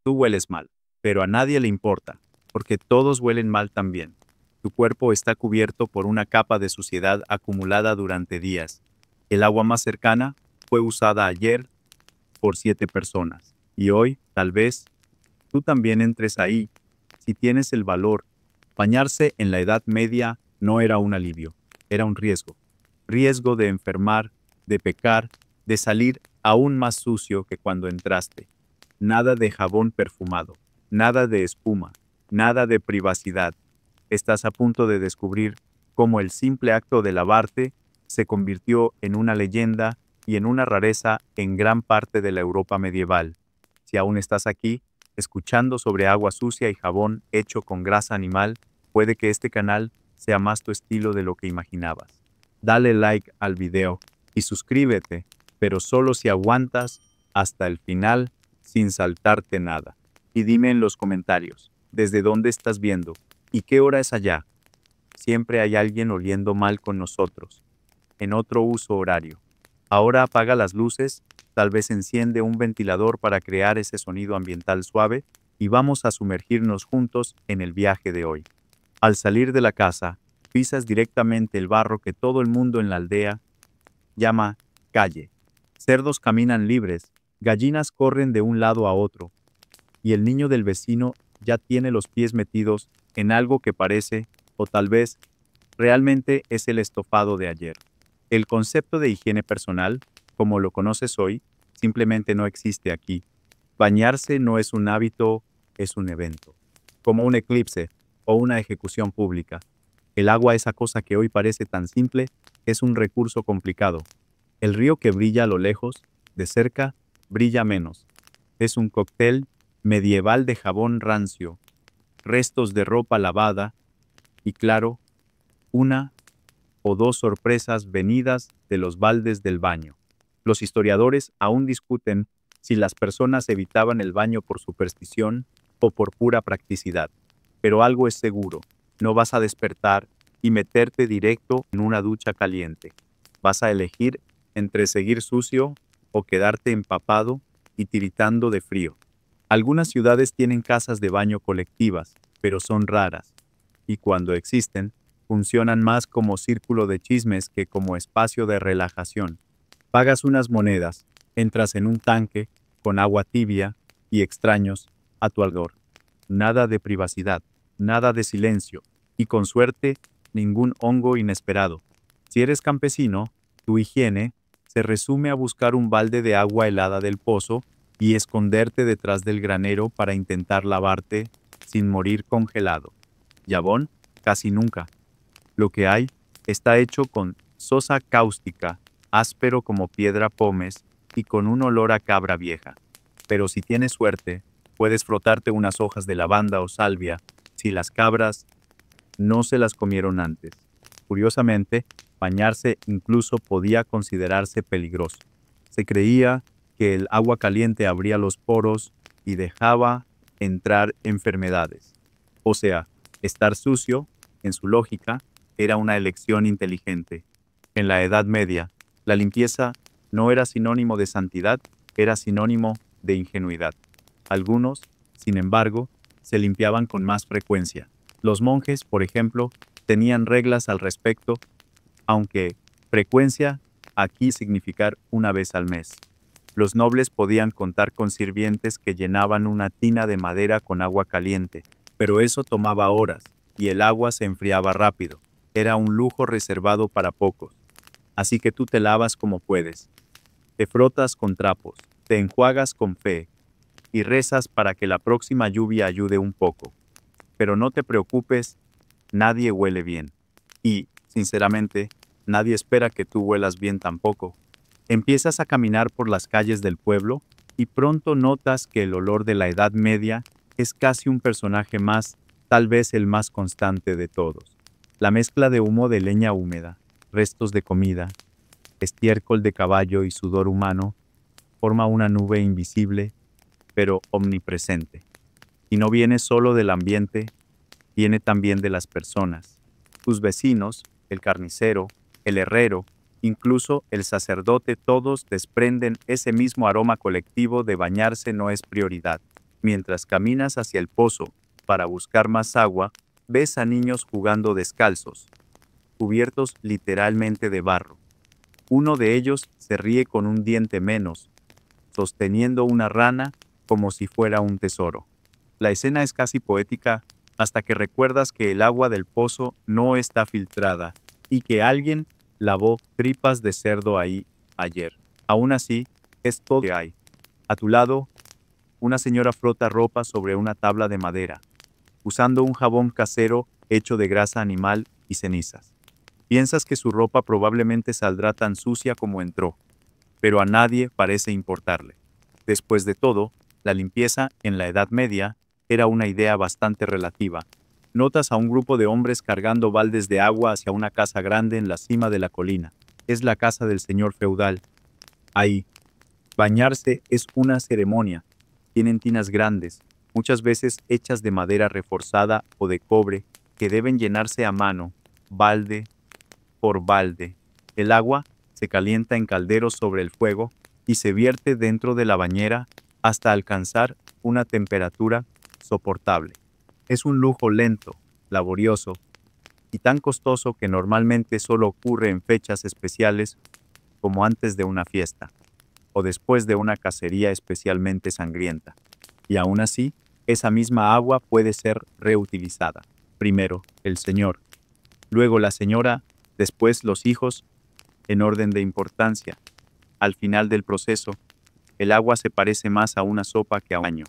Tú hueles mal, pero a nadie le importa, porque todos huelen mal también. Tu cuerpo está cubierto por una capa de suciedad acumulada durante días. El agua más cercana fue usada ayer por 7 personas. Y hoy, tal vez, tú también entres ahí, si tienes el valor. Bañarse en la Edad Media no era un alivio, era un riesgo. Riesgo de enfermar, de pecar, de salir aún más sucio que cuando entraste. Nada de jabón perfumado, nada de espuma, nada de privacidad. Estás a punto de descubrir cómo el simple acto de lavarte se convirtió en una leyenda y en una rareza en gran parte de la Europa medieval. Si aún estás aquí, escuchando sobre agua sucia y jabón hecho con grasa animal, puede que este canal sea más tu estilo de lo que imaginabas. Dale like al video y suscríbete, pero solo si aguantas hasta el final sin saltarte nada. Y dime en los comentarios, ¿desde dónde estás viendo? ¿Y qué hora es allá? Siempre hay alguien oliendo mal con nosotros, en otro uso horario. Ahora apaga las luces, tal vez enciende un ventilador para crear ese sonido ambiental suave y vamos a sumergirnos juntos en el viaje de hoy. Al salir de la casa, pisas directamente el barro que todo el mundo en la aldea llama calle. Cerdos caminan libres, gallinas corren de un lado a otro, y el niño del vecino ya tiene los pies metidos en algo que parece, o tal vez, realmente es el estofado de ayer. El concepto de higiene personal, como lo conoces hoy, simplemente no existe aquí. Bañarse no es un hábito, es un evento. Como un eclipse o una ejecución pública. El agua, esa cosa que hoy parece tan simple, es un recurso complicado. El río que brilla a lo lejos, de cerca, brilla menos. Es un cóctel medieval de jabón rancio, restos de ropa lavada y, claro, una o dos sorpresas venidas de los baldes del baño. Los historiadores aún discuten si las personas evitaban el baño por superstición o por pura practicidad. Pero algo es seguro, no vas a despertar y meterte directo en una ducha caliente. Vas a elegir entre seguir sucio o quedarte empapado y tiritando de frío. Algunas ciudades tienen casas de baño colectivas, pero son raras, y cuando existen, funcionan más como círculo de chismes que como espacio de relajación. Pagas unas monedas, entras en un tanque con agua tibia y extraños a tu alrededor. Nada de privacidad, nada de silencio, y con suerte, ningún hongo inesperado. Si eres campesino, tu higiene se resume a buscar un balde de agua helada del pozo y esconderte detrás del granero para intentar lavarte sin morir congelado. Jabón, casi nunca. Lo que hay está hecho con sosa cáustica, áspero como piedra pómez y con un olor a cabra vieja. Pero si tienes suerte, puedes frotarte unas hojas de lavanda o salvia si las cabras no se las comieron antes. Curiosamente, bañarse incluso podía considerarse peligroso. Se creía que el agua caliente abría los poros y dejaba entrar enfermedades. O sea, estar sucio, en su lógica, era una elección inteligente. En la Edad Media, la limpieza no era sinónimo de santidad, era sinónimo de ingenuidad. Algunos, sin embargo, se limpiaban con más frecuencia. Los monjes, por ejemplo, tenían reglas al respecto, aunque frecuencia aquí significar una vez al mes. Los nobles podían contar con sirvientes que llenaban una tina de madera con agua caliente, pero eso tomaba horas, y el agua se enfriaba rápido. Era un lujo reservado para pocos. Así que tú te lavas como puedes. Te frotas con trapos, te enjuagas con fe, y rezas para que la próxima lluvia ayude un poco. Pero no te preocupes, nadie huele bien. Y, sinceramente, nadie espera que tú huelas bien tampoco. Empiezas a caminar por las calles del pueblo y pronto notas que el olor de la Edad Media es casi un personaje más, tal vez el más constante de todos. La mezcla de humo de leña húmeda, restos de comida, estiércol de caballo y sudor humano forma una nube invisible, pero omnipresente. Y no viene solo del ambiente, viene también de las personas. Tus vecinos, el carnicero, el herrero, incluso el sacerdote, todos desprenden ese mismo aroma colectivo de bañarse no es prioridad. Mientras caminas hacia el pozo para buscar más agua, ves a niños jugando descalzos, cubiertos literalmente de barro. Uno de ellos se ríe con un diente menos, sosteniendo una rana como si fuera un tesoro. La escena es casi poética hasta que recuerdas que el agua del pozo no está filtrada y que alguien lavó tripas de cerdo ahí ayer. Aún así, es todo lo que hay. A tu lado, una señora frota ropa sobre una tabla de madera, usando un jabón casero hecho de grasa animal y cenizas. Piensas que su ropa probablemente saldrá tan sucia como entró, pero a nadie parece importarle. Después de todo, la limpieza en la Edad Media era una idea bastante relativa. Notas a un grupo de hombres cargando baldes de agua hacia una casa grande en la cima de la colina. Es la casa del señor feudal. Ahí, bañarse es una ceremonia. Tienen tinas grandes, muchas veces hechas de madera reforzada o de cobre, que deben llenarse a mano, balde por balde. El agua se calienta en calderos sobre el fuego y se vierte dentro de la bañera hasta alcanzar una temperatura soportable. Es un lujo lento, laborioso y tan costoso que normalmente solo ocurre en fechas especiales como antes de una fiesta o después de una cacería especialmente sangrienta. Y aún así, esa misma agua puede ser reutilizada. Primero, el señor, luego la señora, después los hijos, en orden de importancia. Al final del proceso, el agua se parece más a una sopa que a un baño.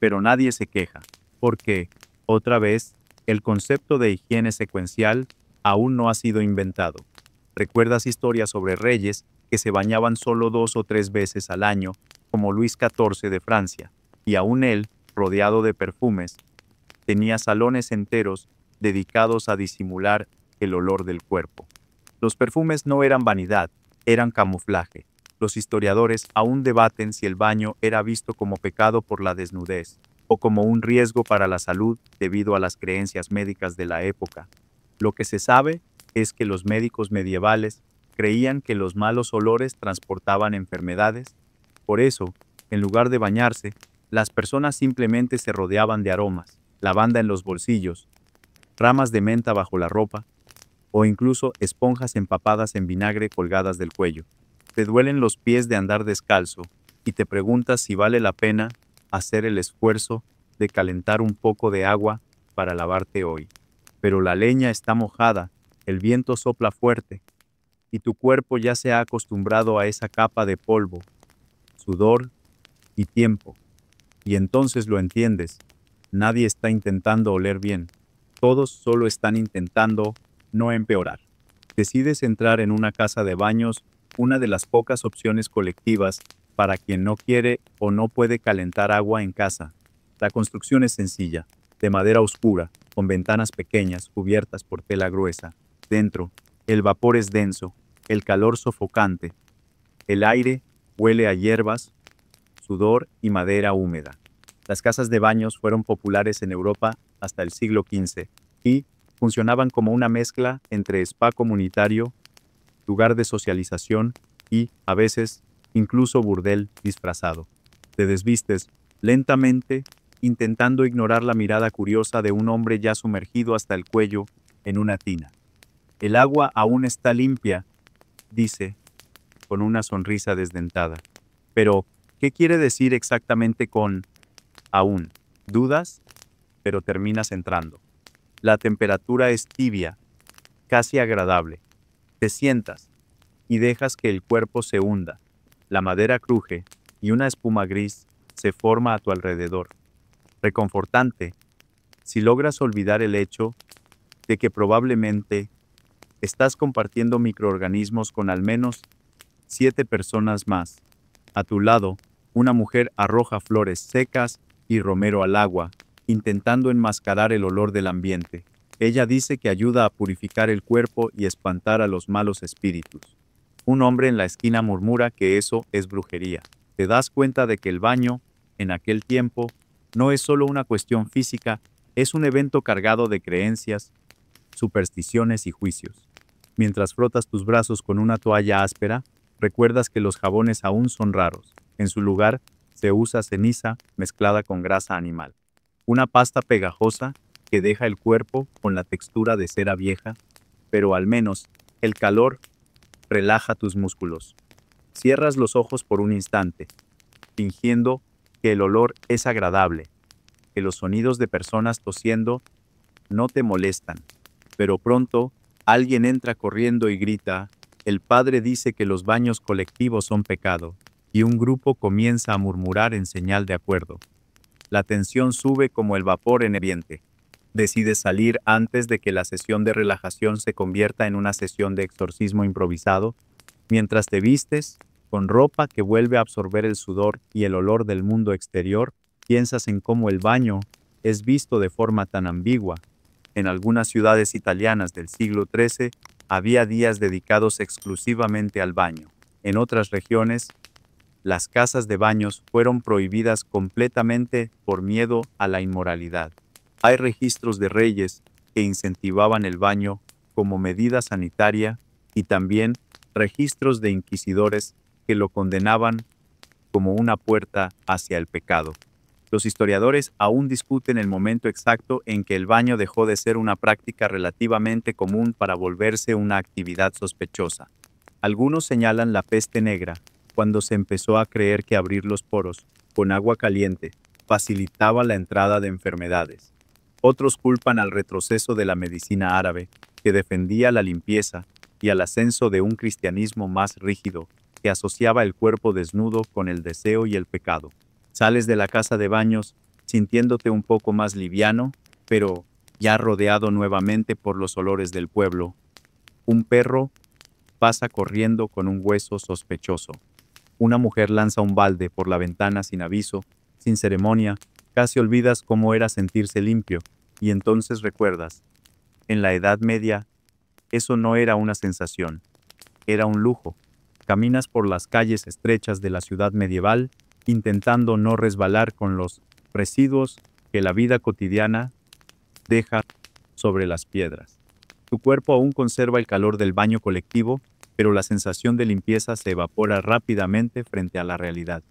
Pero nadie se queja, porque, otra vez, el concepto de higiene secuencial aún no ha sido inventado. ¿Recuerdas historias sobre reyes que se bañaban solo 2 o 3 veces al año, como Luis XIV de Francia, y aún él, rodeado de perfumes, tenía salones enteros dedicados a disimular el olor del cuerpo? Los perfumes no eran vanidad, eran camuflaje. Los historiadores aún debaten si el baño era visto como pecado por la desnudez, o como un riesgo para la salud debido a las creencias médicas de la época. Lo que se sabe es que los médicos medievales creían que los malos olores transportaban enfermedades. Por eso, en lugar de bañarse, las personas simplemente se rodeaban de aromas, lavanda en los bolsillos, ramas de menta bajo la ropa, o incluso esponjas empapadas en vinagre colgadas del cuello. Te duelen los pies de andar descalzo y te preguntas si vale la pena hacer el esfuerzo de calentar un poco de agua para lavarte hoy. Pero la leña está mojada, el viento sopla fuerte, y tu cuerpo ya se ha acostumbrado a esa capa de polvo, sudor y tiempo. Y entonces lo entiendes. Nadie está intentando oler bien. Todos solo están intentando no empeorar. Decides entrar en una casa de baños, una de las pocas opciones colectivas para quien no quiere o no puede calentar agua en casa. La construcción es sencilla, de madera oscura, con ventanas pequeñas cubiertas por tela gruesa. Dentro, el vapor es denso, el calor sofocante. El aire huele a hierbas, sudor y madera húmeda. Las casas de baños fueron populares en Europa hasta el siglo XV y funcionaban como una mezcla entre spa comunitario, lugar de socialización y, a veces, incluso burdel disfrazado. Te desvistes lentamente, intentando ignorar la mirada curiosa de un hombre ya sumergido hasta el cuello en una tina. El agua aún está limpia, dice, con una sonrisa desdentada. Pero, ¿qué quiere decir exactamente con aún? ¿Dudas? Pero terminas entrando. La temperatura es tibia, casi agradable. Te sientas y dejas que el cuerpo se hunda. La madera cruje y una espuma gris se forma a tu alrededor. Reconfortante, si logras olvidar el hecho de que probablemente estás compartiendo microorganismos con al menos 7 personas más. A tu lado, una mujer arroja flores secas y romero al agua, intentando enmascarar el olor del ambiente. Ella dice que ayuda a purificar el cuerpo y espantar a los malos espíritus. Un hombre en la esquina murmura que eso es brujería. Te das cuenta de que el baño, en aquel tiempo, no es solo una cuestión física, es un evento cargado de creencias, supersticiones y juicios. Mientras frotas tus brazos con una toalla áspera, recuerdas que los jabones aún son raros. En su lugar, Se usa ceniza mezclada con grasa animal. Una pasta pegajosa que deja el cuerpo con la textura de cera vieja, pero al menos el calor relaja tus músculos. Cierras los ojos por un instante, fingiendo que el olor es agradable, que los sonidos de personas tosiendo no te molestan. Pero pronto, alguien entra corriendo y grita, el padre dice que los baños colectivos son pecado, y un grupo comienza a murmurar en señal de acuerdo. La tensión sube como el vapor en el ambiente. Decides salir antes de que la sesión de relajación se convierta en una sesión de exorcismo improvisado, mientras te vistes, con ropa que vuelve a absorber el sudor y el olor del mundo exterior, piensas en cómo el baño es visto de forma tan ambigua. En algunas ciudades italianas del siglo XIII había días dedicados exclusivamente al baño. En otras regiones, las casas de baños fueron prohibidas completamente por miedo a la inmoralidad. Hay registros de reyes que incentivaban el baño como medida sanitaria y también registros de inquisidores que lo condenaban como una puerta hacia el pecado. Los historiadores aún discuten el momento exacto en que el baño dejó de ser una práctica relativamente común para volverse una actividad sospechosa. Algunos señalan la peste negra, cuando se empezó a creer que abrir los poros con agua caliente facilitaba la entrada de enfermedades. Otros culpan al retroceso de la medicina árabe, que defendía la limpieza, y al ascenso de un cristianismo más rígido, que asociaba el cuerpo desnudo con el deseo y el pecado. Sales de la casa de baños sintiéndote un poco más liviano, pero ya rodeado nuevamente por los olores del pueblo. Un perro pasa corriendo con un hueso sospechoso. Una mujer lanza un balde por la ventana sin aviso, sin ceremonia, casi olvidas cómo era sentirse limpio, y entonces recuerdas. En la Edad Media, eso no era una sensación, era un lujo. Caminas por las calles estrechas de la ciudad medieval, intentando no resbalar con los residuos que la vida cotidiana deja sobre las piedras. Tu cuerpo aún conserva el calor del baño colectivo, pero la sensación de limpieza se evapora rápidamente frente a la realidad.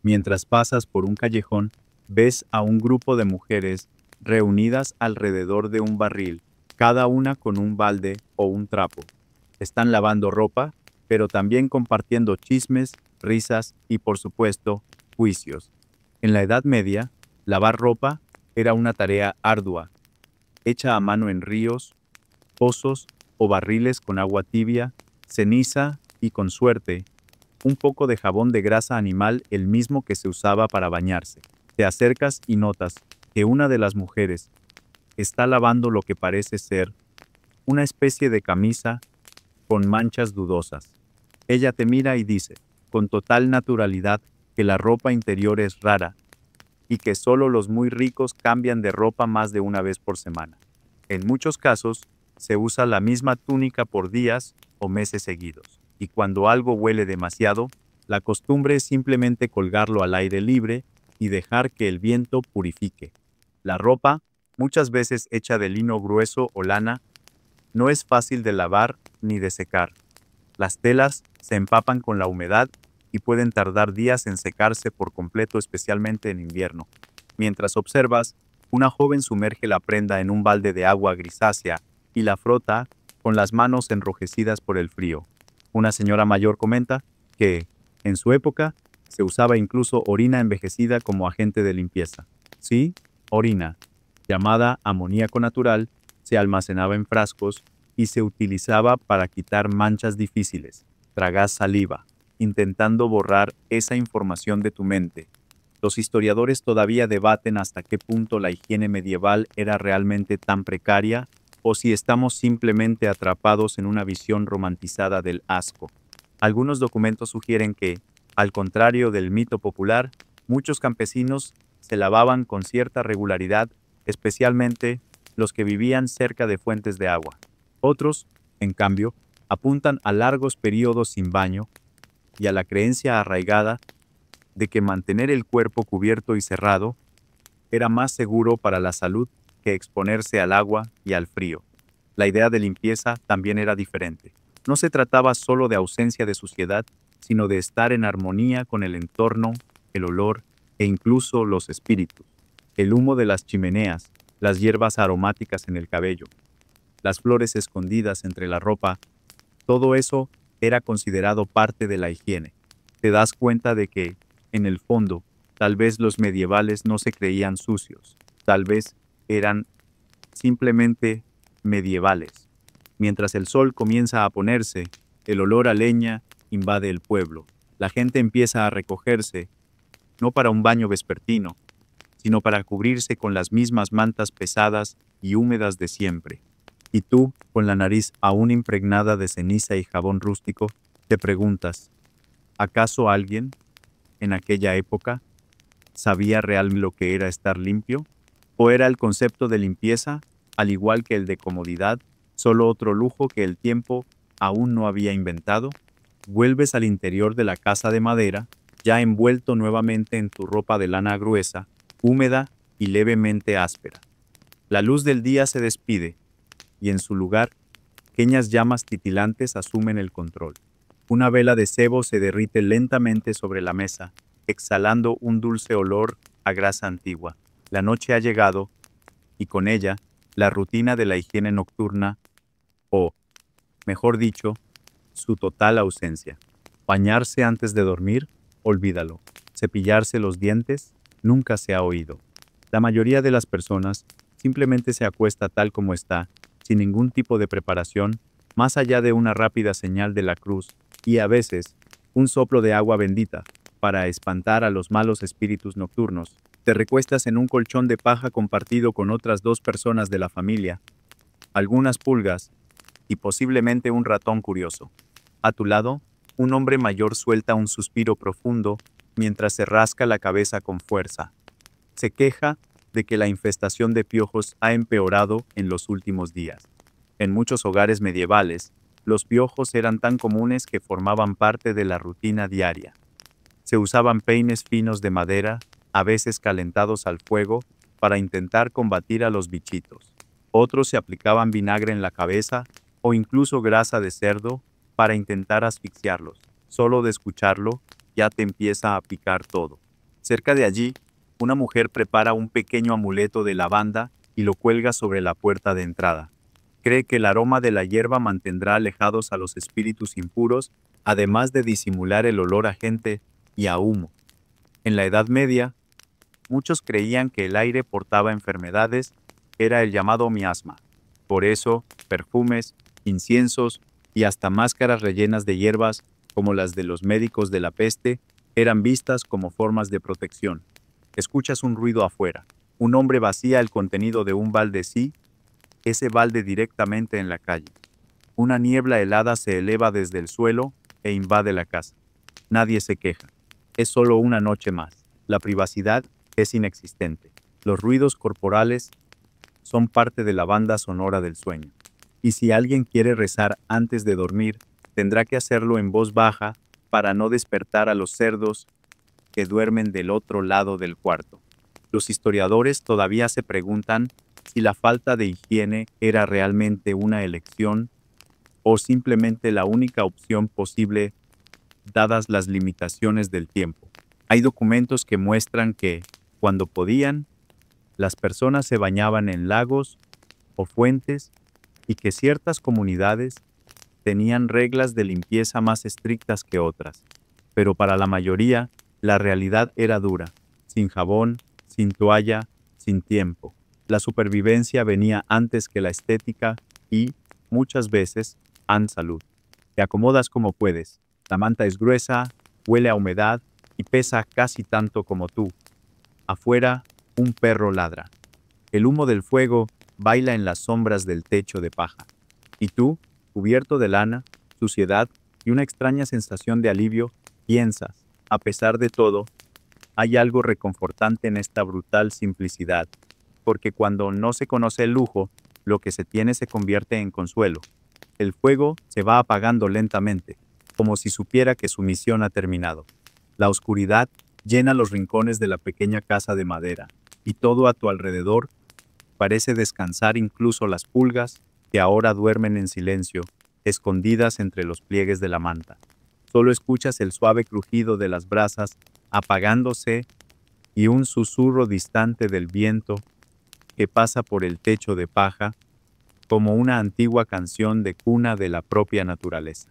Mientras pasas por un callejón, ves a un grupo de mujeres reunidas alrededor de un barril, cada una con un balde o un trapo. Están lavando ropa, pero también compartiendo chismes, risas y, por supuesto, juicios. En la Edad Media, lavar ropa era una tarea ardua, hecha a mano en ríos, pozos o barriles con agua tibia, ceniza y, con suerte, un poco de jabón de grasa animal, el mismo que se usaba para bañarse. Te acercas y notas que una de las mujeres está lavando lo que parece ser una especie de camisa con manchas dudosas. Ella te mira y dice, con total naturalidad, que la ropa interior es rara y que solo los muy ricos cambian de ropa más de una vez por semana. En muchos casos, se usa la misma túnica por días o meses seguidos, y cuando algo huele demasiado, la costumbre es simplemente colgarlo al aire libre y dejar que el viento purifique. La ropa, muchas veces hecha de lino grueso o lana, no es fácil de lavar ni de secar. Las telas se empapan con la humedad y pueden tardar días en secarse por completo, especialmente en invierno. Mientras observas, una joven sumerge la prenda en un balde de agua grisácea y la frota con las manos enrojecidas por el frío. Una señora mayor comenta que, en su época, se usaba incluso orina envejecida como agente de limpieza. Sí, orina, llamada amoníaco natural, se almacenaba en frascos y se utilizaba para quitar manchas difíciles. Tragas saliva, intentando borrar esa información de tu mente. Los historiadores todavía debaten hasta qué punto la higiene medieval era realmente tan precaria o si estamos simplemente atrapados en una visión romantizada del asco. Algunos documentos sugieren que, al contrario del mito popular, muchos campesinos se lavaban con cierta regularidad, especialmente los que vivían cerca de fuentes de agua. Otros, en cambio, apuntan a largos periodos sin baño y a la creencia arraigada de que mantener el cuerpo cubierto y cerrado era más seguro para la salud que exponerse al agua y al frío. La idea de limpieza también era diferente. No se trataba solo de ausencia de suciedad, sino de estar en armonía con el entorno, el olor e incluso los espíritus. El humo de las chimeneas, las hierbas aromáticas en el cabello, las flores escondidas entre la ropa, todo eso era considerado parte de la higiene. Te das cuenta de que, en el fondo, tal vez los medievales no se creían sucios, tal vez eran simplemente medievales. Mientras el sol comienza a ponerse, el olor a leña invade el pueblo. La gente empieza a recogerse, no para un baño vespertino, sino para cubrirse con las mismas mantas pesadas y húmedas de siempre. Y tú, con la nariz aún impregnada de ceniza y jabón rústico, te preguntas, ¿acaso alguien, en aquella época, sabía realmente lo que era estar limpio? ¿O era el concepto de limpieza, al igual que el de comodidad, solo otro lujo que el tiempo aún no había inventado? Vuelves al interior de la casa de madera, ya envuelto nuevamente en tu ropa de lana gruesa, húmeda y levemente áspera. La luz del día se despide, y en su lugar, pequeñas llamas titilantes asumen el control. Una vela de cebo se derrite lentamente sobre la mesa, exhalando un dulce olor a grasa antigua. La noche ha llegado, y con ella, la rutina de la higiene nocturna, o, mejor dicho, su total ausencia. Bañarse antes de dormir, olvídalo. Cepillarse los dientes, nunca se ha oído. La mayoría de las personas simplemente se acuesta tal como está, sin ningún tipo de preparación, más allá de una rápida señal de la cruz y, a veces, un soplo de agua bendita, para espantar a los malos espíritus nocturnos. Te recuestas en un colchón de paja compartido con otras 2 personas de la familia, algunas pulgas y posiblemente un ratón curioso. A tu lado, un hombre mayor suelta un suspiro profundo mientras se rasca la cabeza con fuerza. Se queja de que la infestación de piojos ha empeorado en los últimos días. En muchos hogares medievales, los piojos eran tan comunes que formaban parte de la rutina diaria. Se usaban peines finos de madera, a veces calentados al fuego, para intentar combatir a los bichitos. Otros se aplicaban vinagre en la cabeza o incluso grasa de cerdo para intentar asfixiarlos. Solo de escucharlo, ya te empieza a picar todo. Cerca de allí, una mujer prepara un pequeño amuleto de lavanda y lo cuelga sobre la puerta de entrada. Cree que el aroma de la hierba mantendrá alejados a los espíritus impuros, además de disimular el olor a gente y a humo. En la Edad Media, muchos creían que el aire portaba enfermedades, era el llamado miasma. Por eso, perfumes, inciensos y hasta máscaras rellenas de hierbas, como las de los médicos de la peste, eran vistas como formas de protección. Escuchas un ruido afuera. Un hombre vacía el contenido de un balde, ese balde directamente en la calle. Una niebla helada se eleva desde el suelo e invade la casa. Nadie se queja. Es solo una noche más. La privacidad es inexistente. Los ruidos corporales son parte de la banda sonora del sueño. Y si alguien quiere rezar antes de dormir, tendrá que hacerlo en voz baja para no despertar a los cerdos que duermen del otro lado del cuarto. Los historiadores todavía se preguntan si la falta de higiene era realmente una elección o simplemente la única opción posible dadas las limitaciones del tiempo. Hay documentos que muestran que, cuando podían, las personas se bañaban en lagos o fuentes y que ciertas comunidades tenían reglas de limpieza más estrictas que otras. Pero para la mayoría, la realidad era dura, sin jabón, sin toalla, sin tiempo. La supervivencia venía antes que la estética y, muchas veces, salud. Te acomodas como puedes. La manta es gruesa, huele a humedad y pesa casi tanto como tú. Afuera, un perro ladra. El humo del fuego baila en las sombras del techo de paja. Y tú, cubierto de lana, suciedad y una extraña sensación de alivio, piensas, a pesar de todo, hay algo reconfortante en esta brutal simplicidad, porque cuando no se conoce el lujo, lo que se tiene se convierte en consuelo. El fuego se va apagando lentamente, como si supiera que su misión ha terminado. La oscuridad llena los rincones de la pequeña casa de madera, y todo a tu alrededor parece descansar, incluso las pulgas, que ahora duermen en silencio, escondidas entre los pliegues de la manta. Solo escuchas el suave crujido de las brasas apagándose y un susurro distante del viento que pasa por el techo de paja como una antigua canción de cuna de la propia naturaleza.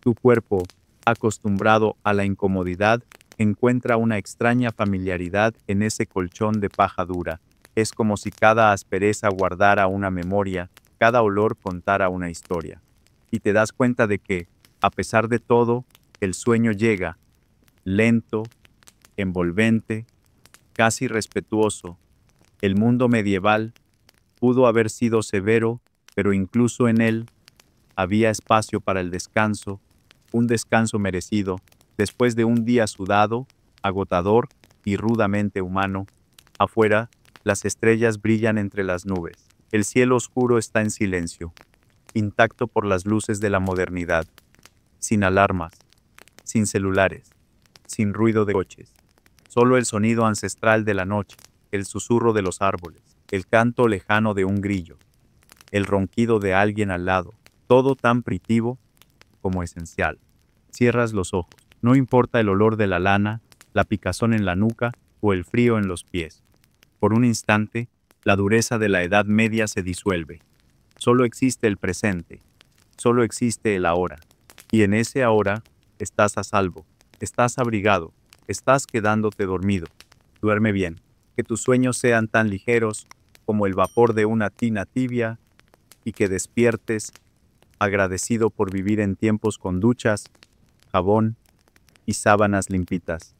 Tu cuerpo, acostumbrado a la incomodidad, encuentra una extraña familiaridad en ese colchón de paja dura. Es como si cada aspereza guardara una memoria, cada olor contara una historia. Y te das cuenta de que, a pesar de todo, el sueño llega, lento, envolvente, casi respetuoso. El mundo medieval pudo haber sido severo, pero incluso en él había espacio para el descanso, un descanso merecido, después de un día sudado, agotador y rudamente humano. Afuera, las estrellas brillan entre las nubes. El cielo oscuro está en silencio, intacto por las luces de la modernidad, sin alarmas, sin celulares, sin ruido de coches. Solo el sonido ancestral de la noche, el susurro de los árboles, el canto lejano de un grillo, el ronquido de alguien al lado, todo tan primitivo como esencial. Cierras los ojos. No importa el olor de la lana, la picazón en la nuca o el frío en los pies. Por un instante, la dureza de la Edad Media se disuelve. Solo existe el presente. Solo existe el ahora. Y en ese ahora estás a salvo. Estás abrigado. Estás quedándote dormido. Duerme bien. Que tus sueños sean tan ligeros como el vapor de una tina tibia y que despiertes agradecido por vivir en tiempos con duchas, jabón y sábanas limpitas.